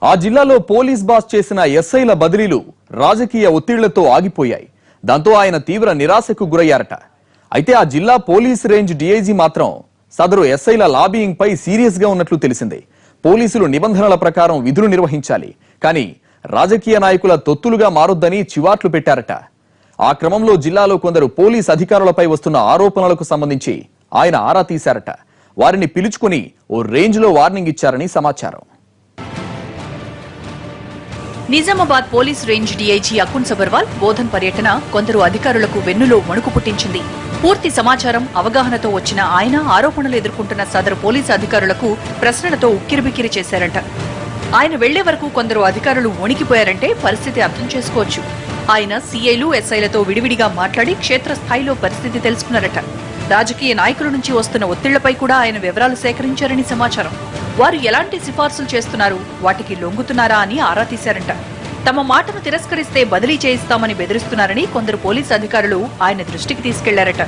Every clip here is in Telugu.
ఆ జిల్లాలో పోలీస్ బాస్ చేసిన ఎస్ఐల బదిలీలు రాజకీయ ఒత్తిళ్లతో ఆగిపోయాయి. దాంతో ఆయన తీవ్ర నిరాశకు గురయ్యారట. అయితే ఆ జిల్లా పోలీస్ రేంజ్ డీఐజీ మాత్రం సదరు ఎస్ఐల లాబియింగ్ పై సీరియస్ గా ఉన్నట్లు తెలిసింది. పోలీసులు నిబంధనల ప్రకారం విధులు నిర్వహించాలి, కానీ రాజకీయ నాయకుల తొత్తులుగా మారొద్దని చివాట్లు పెట్టారట. ఆ క్రమంలో జిల్లాలో కొందరు పోలీస్ అధికారులపై వస్తున్న ఆరోపణలకు సంబంధించి ఆయన ఆరా తీశారట. వారిని పిలుచుకుని ఓ రేంజ్ లో వార్నింగ్ ఇచ్చారని సమాచారం. Nizamabad police range DIG Akun Sabharwal Bodhan పర్యటన కొందరు అధికారులకు వెన్నులో వణుకు పుట్టించింది. పూర్తి సమాచారం అవగాహనతో వచ్చిన ఆయన ఆరోపణలు ఎదుర్కొంటున్న సదరు పోలీసు అధికారులకు ప్రశ్నలతో ఉక్కిరిబిక్కిరి చేశారంట. ఆయన వెళ్లే వరకు కొందరు అధికారులు వణికిపోయారంటే పరిస్థితి అర్థం చేసుకోవచ్చు. ఆయన సీఐలు ఎస్ఐలతో విడివిడిగా మాట్లాడి క్షేత్రస్థాయిలో పరిస్థితి తెలుసుకున్నారట. రాజకీయ నాయకుల నుంచి వస్తున్న ఒత్తిళ్లపై కూడా ఆయన వివరాలు సేకరించారని సమాచారం. వారు ఎలాంటి సిఫార్సులు చేస్తున్నారు, వాటికి లొంగుతున్నారా అని ఆరా తీశారంట. తమ మాటను తిరస్కరిస్తే బదిలీ చేయిస్తామని బెదిరిస్తున్నారని కొందరు పోలీసు అధికారులు ఆయన దృష్టికి తీసుకెళ్లారట.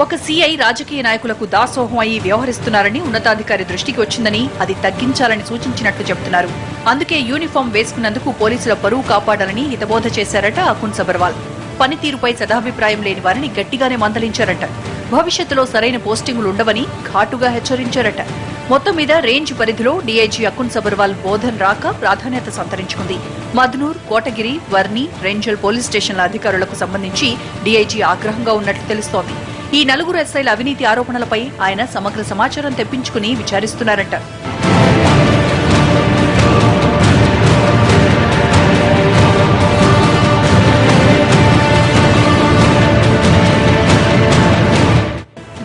ఒక సీఐ రాజకీయ నాయకులకు దాసోహం అయి వ్యవహరిస్తున్నారని ఉన్నతాధికారి దృష్టికి వచ్చిందని, అది తగ్గించాలని సూచించినట్లు చెబుతున్నారు. అందుకే యూనిఫామ్ వేసుకున్నందుకు పోలీసుల పరువు కాపాడాలని హితబోధ చేశారట అకున్ సబర్వాల్. పనితీరుపై సదాభిప్రాయం లేని వారిని గట్టిగానే మందలించారట. భవిష్యత్తులో సరైన పోస్టింగులు ఉండవని ఘాటుగా హెచ్చరించారట. మొత్తం మీద రేంజ్ పరిధిలో డీఐజీ అకున్ సబర్వాల్ బోధన్ రాక ప్రాధాన్యత సంతరించుకుంది. మద్నూర్, కోటగిరి, వర్ని, రేంజల్ పోలీస్ స్టేషన్ల అధికారులకు సంబంధించి డీఐజీ ఆగ్రహంగా ఉన్నట్లు తెలుస్తోంది. ఈ నలుగురు ఎస్ఐల అవినీతి ఆరోపణలపై ఆయన సమగ్ర సమాచారం తెప్పించుకుని విచారిస్తున్నారట.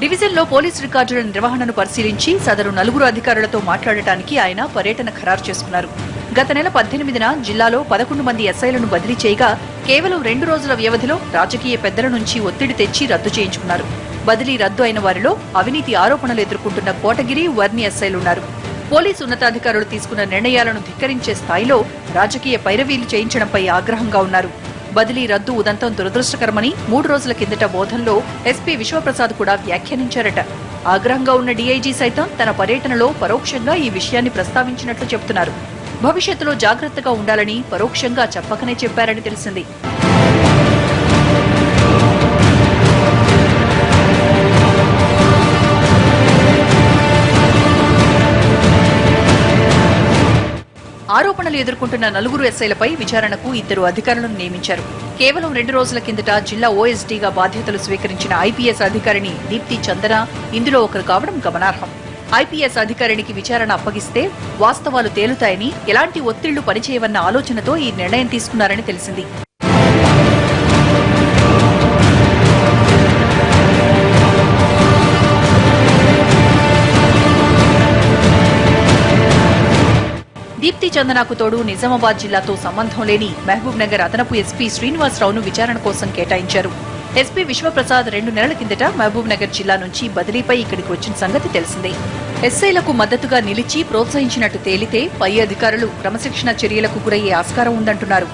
డివిజన్లో పోలీసు రికార్డుల నిర్వహణను పరిశీలించి సదరు నలుగురు అధికారులతో మాట్లాడటానికి ఆయన పర్యటన ఖరారు చేసుకున్నారు. గత నెల 18న జిల్లాలో 11 మంది ఎస్ఐలను బదిలీ చేయగా కేవలం 2 రోజుల వ్యవధిలో రాజకీయ పెద్దల నుంచి ఒత్తిడి తెచ్చి రద్దు చేయించుకున్నారు. బదిలీ రద్దు అయిన వారిలో అవినీతి ఆరోపణలు ఎదుర్కొంటున్న కోటగిరి, వర్ని ఎస్ఐలున్నారు. పోలీసు ఉన్నతాధికారులు తీసుకున్న నిర్ణయాలను ధిక్కరించే స్థాయిలో రాజకీయ పైరవీలు చేయించడంపై ఆగ్రహంగా ఉన్నారు. బదిలీ రద్దు ఉదంతం దురదృష్టకరమని 3 రోజుల కిందట బోధన్లో ఎస్పీ విశ్వప్రసాద్ కూడా వ్యాఖ్యానించారట. ఆగ్రహంగా ఉన్న డీఐజీ సైతం తన పర్యటనలో పరోక్షంగా ఈ విషయాన్ని ప్రస్తావించినట్లు చెబుతున్నారు. భవిష్యత్తులో జాగ్రత్తగా ఉండాలని పరోక్షంగా చెప్పకనే చెప్పారని తెలిసింది. ఆరోపణలు ఎదుర్కొంటున్న నలుగురు ఎస్ఐలపై విచారణకు 2 అధికారులను నియమించారు. కేవలం 2 రోజుల కిందట జిల్లా ఓఎస్డీగా బాధ్యతలు స్వీకరించిన ఐపీఎస్ అధికారిని దీప్తి చందన ఇందులో ఒకరు కావడం గమనార్హం. ఐపీఎస్ అధికారినికి విచారణ అప్పగిస్తే వాస్తవాలు తేలుతాయని, ఎలాంటి ఒత్తిళ్లు పనిచేయవన్న ఆలోచనతో ఈ నిర్ణయం తీసుకున్నారని తెలిసింది. దీప్తి చందనకు తోడు నిజామాబాద్ జిల్లాతో సంబంధం లేని మహబూబ్ నగర్ అదనపు ఎస్పీ శ్రీనివాసరావును విచారణ కోసం కేటాయించారు. ఎస్పీ విశ్వప్రసాద్ 2 నెలల కిందట మహబూబ్ నగర్ జిల్లా నుంచి బదిలీపై ఇక్కడికి వచ్చిన సంగతి తెలిసిందే. ఎస్ఐలకు మద్దతుగా నిలిచి ప్రోత్సహించినట్టు తేలితే పై అధికారులు క్రమశిక్షణ చర్యలకు గురయ్యే ఆస్కారం ఉందంటున్నారు.